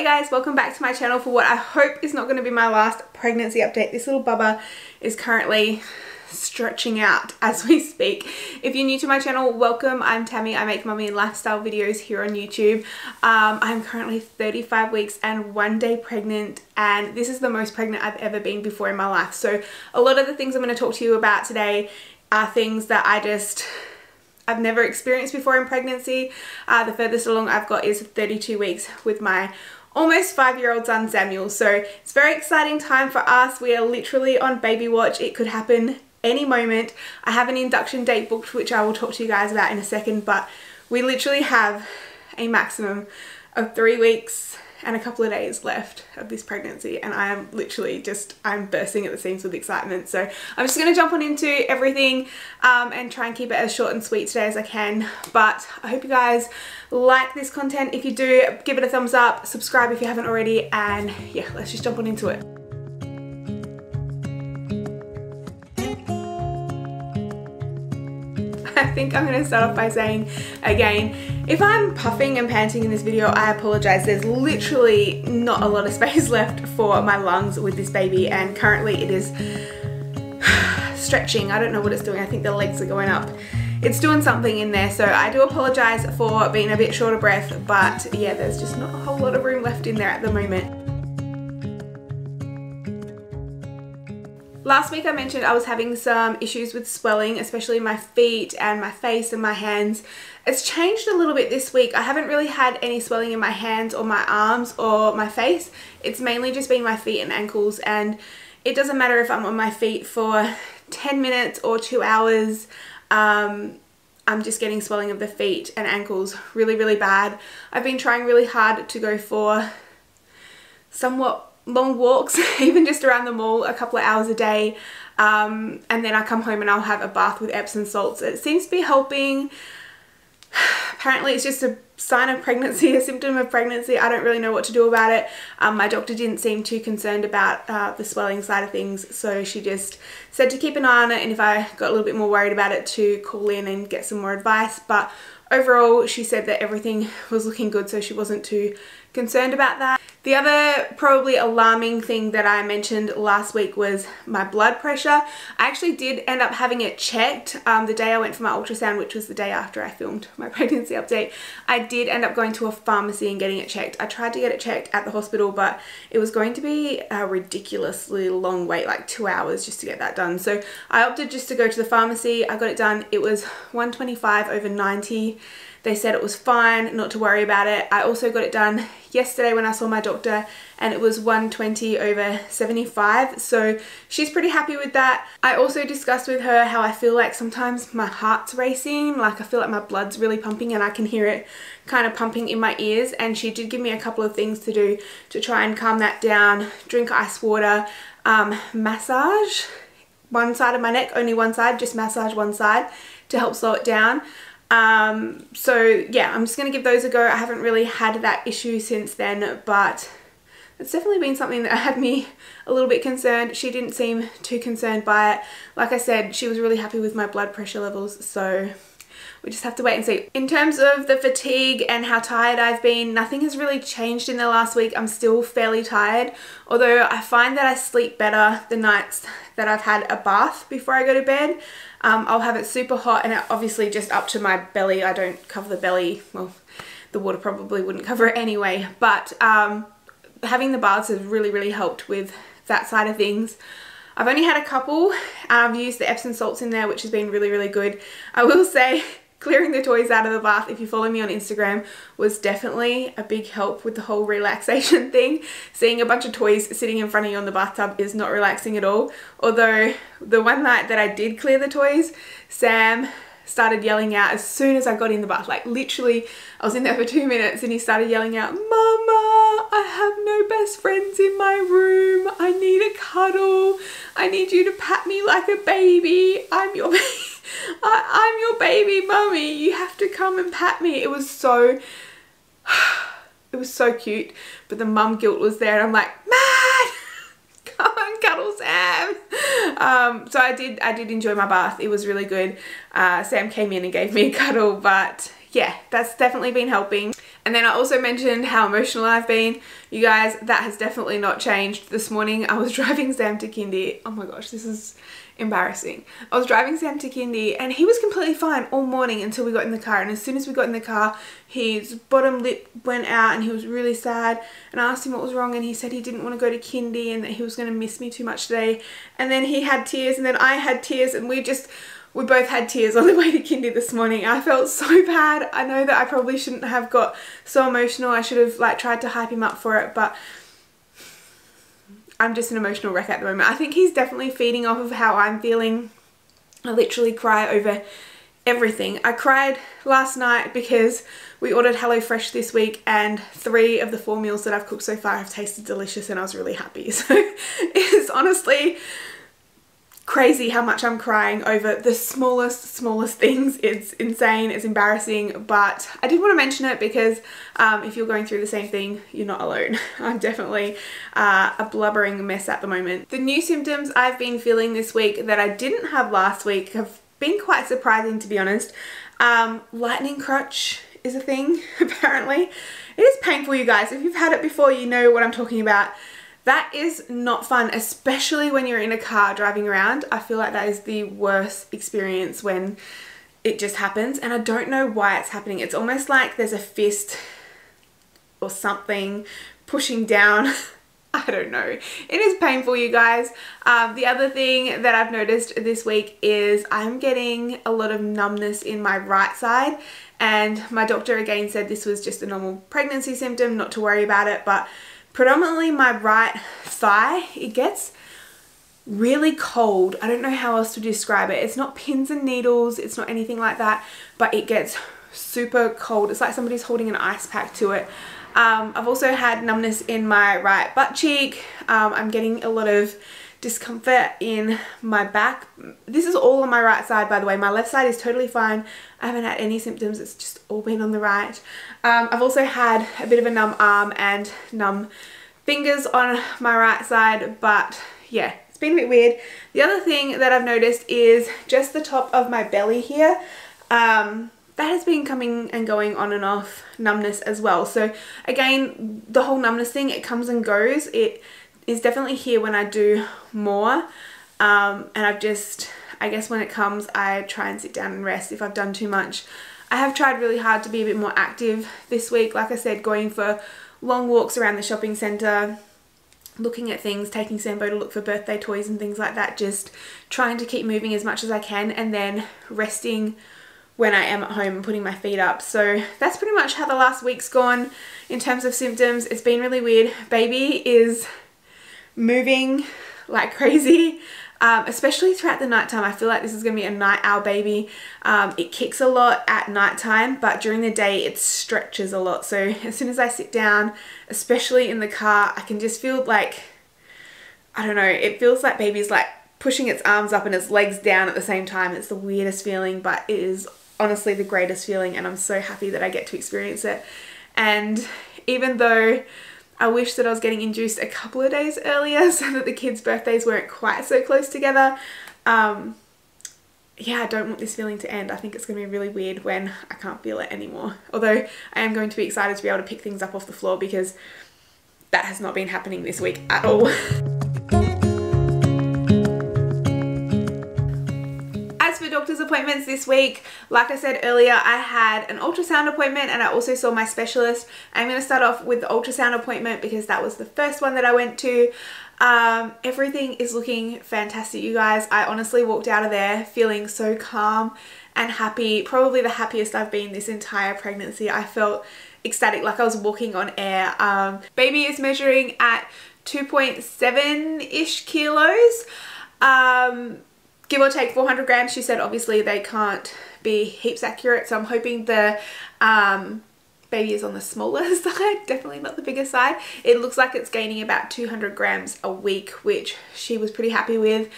Hey guys, welcome back to my channel for what I hope is not going to be my last pregnancy update. This little bubba is currently stretching out as we speak. If you're new to my channel, welcome. I'm Tammy. I make mummy and lifestyle videos here on YouTube. I'm currently 35 weeks and 1 day pregnant, and this is the most pregnant I've ever been before in my life. So a lot of the things I'm going to talk to you about today are things that I've never experienced before in pregnancy. The furthest along I've got is 32 weeks with my almost 5-year-old son Samuel. So it's a very exciting time for us. We are literally on baby watch. It could happen any moment. I have an induction date booked, which I will talk to you guys about in a second, but we literally have a maximum of 3 weeks and a couple of days left of this pregnancy, and I am literally I'm bursting at the seams with excitement. So I'm just going to jump on into everything and try and keep it as short and sweet today as I can. But I hope you guys like this content. If you do, give it a thumbs up, subscribe if you haven't already, and yeah, let's just jump on into it. I think I'm going to start off by saying again, if I'm puffing and panting in this video, I apologize. There's literally not a lot of space left for my lungs with this baby, and currently it is stretching. I don't know what it's doing. I think the legs are going up. It's doing something in there, so I do apologize for being a bit short of breath, but yeah, there's just not a whole lot of room left in there at the moment. Last week I mentioned I was having some issues with swelling, especially in my feet and my face and my hands. It's changed a little bit this week. I haven't really had any swelling in my hands or my arms or my face. It's mainly just been my feet and ankles, and it doesn't matter if I'm on my feet for 10 minutes or 2 hours. I'm just getting swelling of the feet and ankles really, really bad. I've been trying really hard to go for somewhat long walks, even just around the mall, a couple of hours a day, and then I come home and I'll have a bath with Epsom salts. It seems to be helping. Apparently it's just a sign of pregnancy, a symptom of pregnancy. I don't really know what to do about it. My doctor didn't seem too concerned about the swelling side of things, so she just said to keep an eye on it, and if I got a little bit more worried about it, to call in and get some more advice. But overall she said that everything was looking good, so she wasn't too concerned about that. The other probably alarming thing that I mentioned last week was my blood pressure. I actually did end up having it checked the day I went for my ultrasound, which was the day after I filmed my pregnancy update. I did end up going to a pharmacy and getting it checked. I tried to get it checked at the hospital, but it was going to be a ridiculously long wait, like 2 hours just to get that done. So I opted just to go to the pharmacy. I got it done. It was 125/90. They said it was fine, not to worry about it. I also got it done yesterday when I saw my doctor, and it was 120/75. So she's pretty happy with that. I also discussed with her how I feel like sometimes my heart's racing, like I feel like my blood's really pumping and I can hear it kind of pumping in my ears, and she did give me a couple of things to do to try and calm that down. Drink ice water, massage one side of my neck, only one side, just massage one side to help slow it down. So yeah, I'm just going to give those a go. I haven't really had that issue since then, but it's definitely been something that had me a little bit concerned. She didn't seem too concerned by it. Like I said, she was really happy with my blood pressure levels, so we just have to wait and see. In terms of the fatigue and how tired I've been, nothing has really changed in the last week. I'm still fairly tired, although I find that I sleep better the nights that I've had a bath before I go to bed. I'll have it super hot and obviously just up to my belly. I don't cover the belly. Well, the water probably wouldn't cover it anyway, but having the baths has really, really helped with that side of things. I've only had a couple. I've used the Epsom salts in there, which has been really, really good. I will say clearing the toys out of the bath, if you follow me on Instagram, was definitely a big help with the whole relaxation thing. Seeing a bunch of toys sitting in front of you on the bathtub is not relaxing at all. Although the one night that I did clear the toys, Sam started yelling out as soon as I got in the bath. Like literally, I was in there for 2 minutes and he started yelling out, "Mama, I have no best friends in my room. I need a cuddle. I need you to pat me like a baby. I'm your baby. I'm your baby mummy. You have to come and pat me." It was so cute, but the mum guilt was there, and I'm like, "Man, come and cuddle Sam." So I did enjoy my bath. It was really good. Sam came in and gave me a cuddle, but yeah, that's definitely been helping. And then I also mentioned how emotional I've been. You guys, that has definitely not changed. This morning I was driving Sam to kindy. Oh my gosh, this is embarrassing. I was driving Sam to kindy and he was completely fine all morning until we got in the car. And as soon as we got in the car, his bottom lip went out and he was really sad. And I asked him what was wrong and he said he didn't want to go to kindy and that he was going to miss me too much today. And then he had tears and then I had tears and we both had tears on the way to kindy this morning. I felt so bad. I know that I probably shouldn't have got so emotional. I should have like tried to hype him up for it, but I'm just an emotional wreck at the moment. I think he's definitely feeding off of how I'm feeling. I literally cry over everything. I cried last night because we ordered HelloFresh this week and 3 of the 4 meals that I've cooked so far have tasted delicious and I was really happy. So it's honestly crazy how much I'm crying over the smallest things. It's insane, it's embarrassing, but I did want to mention it because if you're going through the same thing, you're not alone. I'm definitely a blubbering mess at the moment. The new symptoms I've been feeling this week that I didn't have last week have been quite surprising, to be honest. Lightning crotch is a thing, apparently. It is painful, you guys. If you've had it before, you know what I'm talking about. That is not fun, especially when you're in a car driving around. I feel like that is the worst experience when it just happens, and I don't know why it's happening. It's almost like there's a fist or something pushing down. I don't know. It is painful, you guys. The other thing that I've noticed this week is I'm getting a lot of numbness in my right side, and my doctor again said this was just a normal pregnancy symptom, not to worry about it, but predominantly my right thigh, it gets really cold. I don't know how else to describe it. It's not pins and needles, it's not anything like that, but it gets super cold. It's like somebody's holding an ice pack to it. I've also had numbness in my right butt cheek. I'm getting a lot of discomfort in my back. This is all on my right side, by the way. My left side is totally fine. I haven't had any symptoms. It's just all been on the right. I've also had a bit of a numb arm and numb fingers on my right side, but yeah, it's been a bit weird. The other thing that I've noticed is just the top of my belly here. That has been coming and going on and off, numbness as well. So again, the whole numbness thing, it comes and goes. It is definitely here when I do more, and I guess when it comes, I try and sit down and rest if I've done too much. I have tried really hard to be a bit more active this week. Like I said, going for long walks around the shopping centre, looking at things, taking Sambo to look for birthday toys and things like that, just trying to keep moving as much as I can, and then resting when I am at home and putting my feet up. So that's pretty much how the last week's gone in terms of symptoms. It's been really weird. Baby is moving like crazy, especially throughout the nighttime. I feel like this is going to be a night owl baby. It kicks a lot at nighttime, but during the day it stretches a lot. So as soon as I sit down, especially in the car, I can just feel like, I don't know, it feels like baby's like pushing its arms up and its legs down at the same time. It's the weirdest feeling, but it is honestly the greatest feeling, and I'm so happy that I get to experience it. And even though I wish that I was getting induced a couple of days earlier so that the kids' birthdays weren't quite so close together, yeah, I don't want this feeling to end. I think it's going to be really weird when I can't feel it anymore. Although I am going to be excited to be able to pick things up off the floor, because that has not been happening this week at all. Doctor's appointments this week, like I said earlier, I had an ultrasound appointment and I also saw my specialist. I'm going to start off with the ultrasound appointment because that was the first one that I went to. Everything is looking fantastic, you guys. I honestly walked out of there feeling so calm and happy, probably the happiest I've been this entire pregnancy. I felt ecstatic, like I was walking on air. Baby is measuring at 2.7-ish kilos. Give or take 400 grams. She said obviously they can't be heaps accurate, so I'm hoping the baby is on the smaller side, definitely not the bigger side. It looks like it's gaining about 200 grams a week, which she was pretty happy with.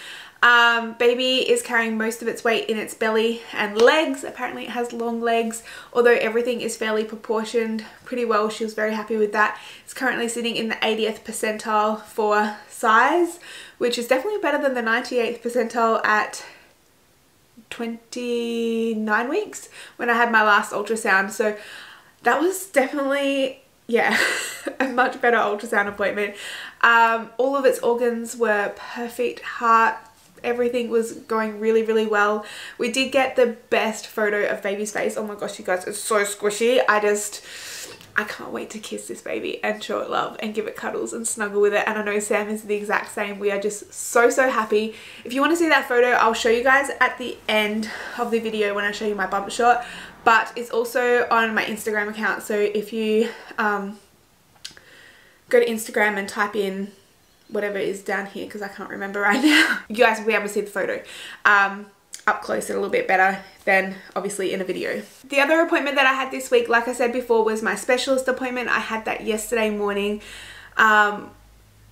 Baby is carrying most of its weight in its belly and legs. Apparently it has long legs, although everything is fairly proportioned pretty well. She was very happy with that. It's currently sitting in the 80th percentile for size, which is definitely better than the 98th percentile at 29 weeks when I had my last ultrasound. So that was definitely, yeah, a much better ultrasound appointment. All of its organs were perfect, heart, everything was going really, really well. We did get the best photo of baby's face. Oh my gosh, you guys, it's so squishy. I can't wait to kiss this baby and show it love and give it cuddles and snuggle with it. And I know Sam is the exact same. We are just so, so happy. If you want to see that photo, I'll show you guys at the end of the video when I show you my bump shot. But it's also on my Instagram account. So if you go to Instagram and type in whatever is down here, because I can't remember right now, you guys will be able to see the photo up close and a little bit better than obviously in a video. The other appointment that I had this week, like I said before, was my specialist appointment. I had that yesterday morning.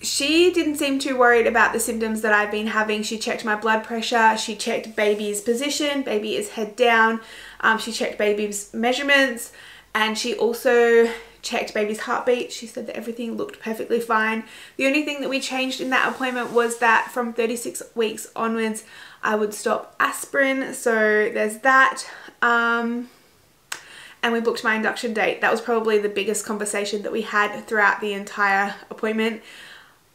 She didn't seem too worried about the symptoms that I've been having. She checked my blood pressure, she checked baby's position, baby is head down, she checked baby's measurements, and she also checked baby's heartbeat. She said that everything looked perfectly fine. The only thing that we changed in that appointment was that from 36 weeks onwards, I would stop aspirin. So there's that. And we booked my induction date. That was probably the biggest conversation that we had throughout the entire appointment.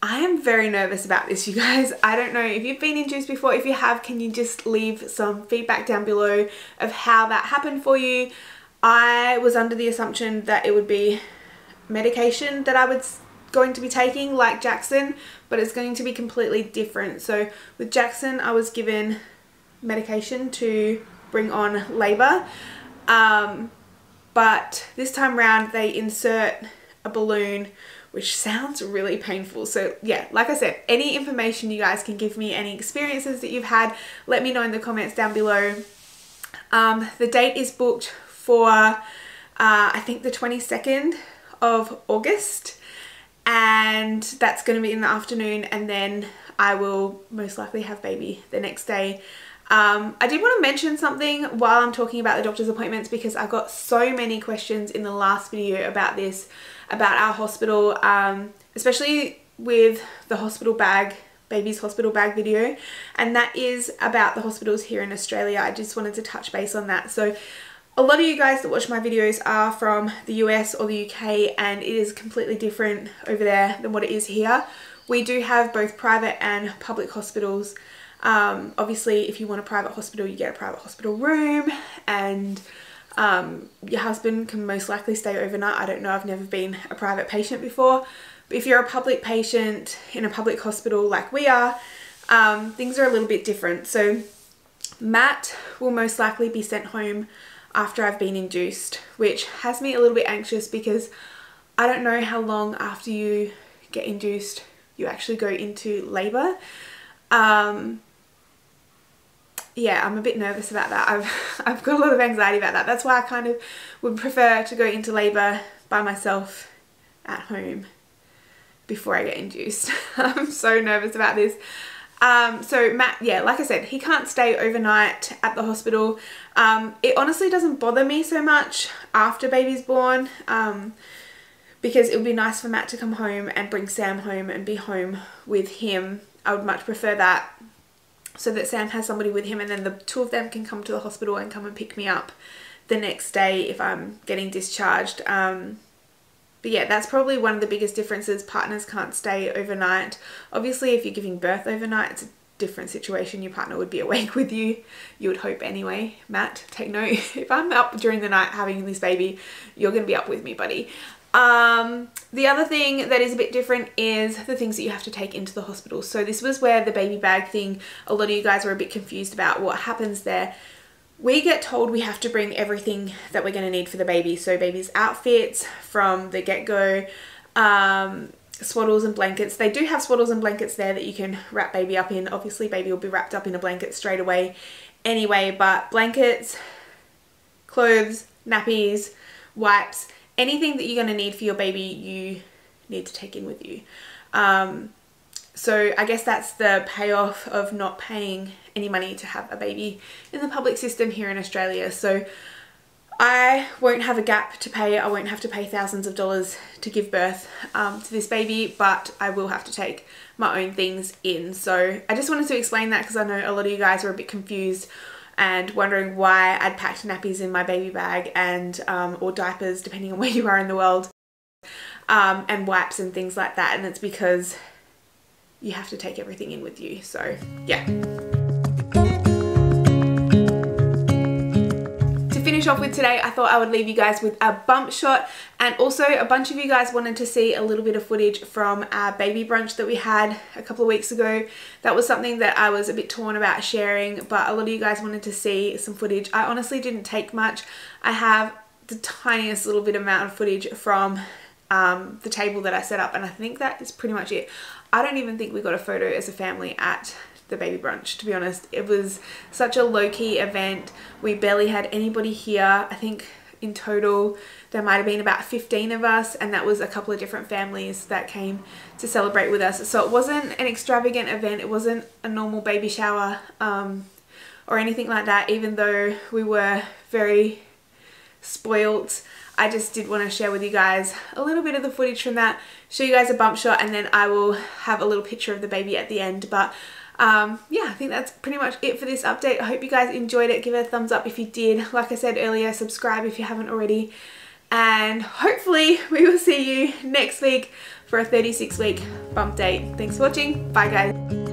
I am very nervous about this, you guys. I don't know if you've been induced before. If you have, can you just leave some feedback down below of how that happened for you? I was under the assumption that it would be medication that I was going to be taking, like Jackson, but it's going to be completely different. So with Jackson, I was given medication to bring on labour, but this time around they insert a balloon, which sounds really painful. So yeah, like I said, any information you guys can give me, any experiences that you've had, let me know in the comments down below. The date is booked for I think the 22nd of August, and that's going to be in the afternoon, and then I will most likely have baby the next day. I did want to mention something while I'm talking about the doctor's appointments, because I got so many questions in the last video about this, about our hospital, especially with the hospital bag, baby's hospital bag video, and that is about the hospitals here in Australia. I just wanted to touch base on that. So a lot of you guys that watch my videos are from the US or the UK, and it is completely different over there than what it is here. We do have both private and public hospitals. Obviously, if you want a private hospital, you get a private hospital room, and your husband can most likely stay overnight. I don't know, I've never been a private patient before. But if you're a public patient in a public hospital like we are, things are a little bit different. So Matt will most likely be sent home after I've been induced, which has me a little bit anxious, because I don't know how long after you get induced you actually go into labour. Yeah, I'm a bit nervous about that. I've got a lot of anxiety about that. That's why I kind of would prefer to go into labour by myself at home before I get induced. I'm so nervous about this. So Matt, yeah, like I said, he can't stay overnight at the hospital. It honestly doesn't bother me so much after baby's born, because it would be nice for Matt to come home and bring Sam home and be home with him. I would much prefer that, so that Sam has somebody with him, and then the two of them can come to the hospital and come and pick me up the next day if I'm getting discharged. But yeah, that's probably one of the biggest differences. Partners can't stay overnight. Obviously, if you're giving birth overnight, it's a different situation. Your partner would be awake with you. You would hope anyway. Matt, take note. If I'm up during the night having this baby, you're going to be up with me, buddy. The other thing that is a bit different is the things that you have to take into the hospital. So this was where the baby bag thing, a lot of you guys were a bit confused about what happens there. We get told we have to bring everything that we're going to need for the baby. So baby's outfits from the get-go, swaddles and blankets. They do have swaddles and blankets there that you can wrap baby up in. Obviously baby will be wrapped up in a blanket straight away anyway, but blankets, clothes, nappies, wipes, anything that you're going to need for your baby, you need to take in with you. So I guess that's the payoff of not paying any money to have a baby in the public system here in Australia. So I won't have a gap to pay. I won't have to pay thousands of dollars to give birth to this baby, but I will have to take my own things in. So I just wanted to explain that, because I know a lot of you guys are a bit confused and wondering why I'd packed nappies in my baby bag and or diapers, depending on where you are in the world, and wipes and things like that. And it's because you have to take everything in with you. So yeah. To finish off with today, I thought I would leave you guys with a bump shot, and also a bunch of you guys wanted to see a little bit of footage from our baby brunch that we had a couple of weeks ago. That was something that I was a bit torn about sharing, but a lot of you guys wanted to see some footage. I honestly didn't take much. I have the tiniest little bit amount of footage from the table that I set up, and I think that is pretty much it. I don't even think we got a photo as a family at the baby brunch, to be honest. It was such a low-key event. We barely had anybody here. I think in total there might have been about 15 of us, and that was a couple of different families that came to celebrate with us. So it wasn't an extravagant event. It wasn't a normal baby shower or anything like that, even though we were very spoilt. I just did want to share with you guys a little bit of the footage from that, show you guys a bump shot, and then I will have a little picture of the baby at the end. But yeah, I think that's pretty much it for this update. I hope you guys enjoyed it. Give it a thumbs up if you did. Like I said earlier, subscribe if you haven't already. And hopefully we will see you next week for a 36-week bump date. Thanks for watching. Bye guys.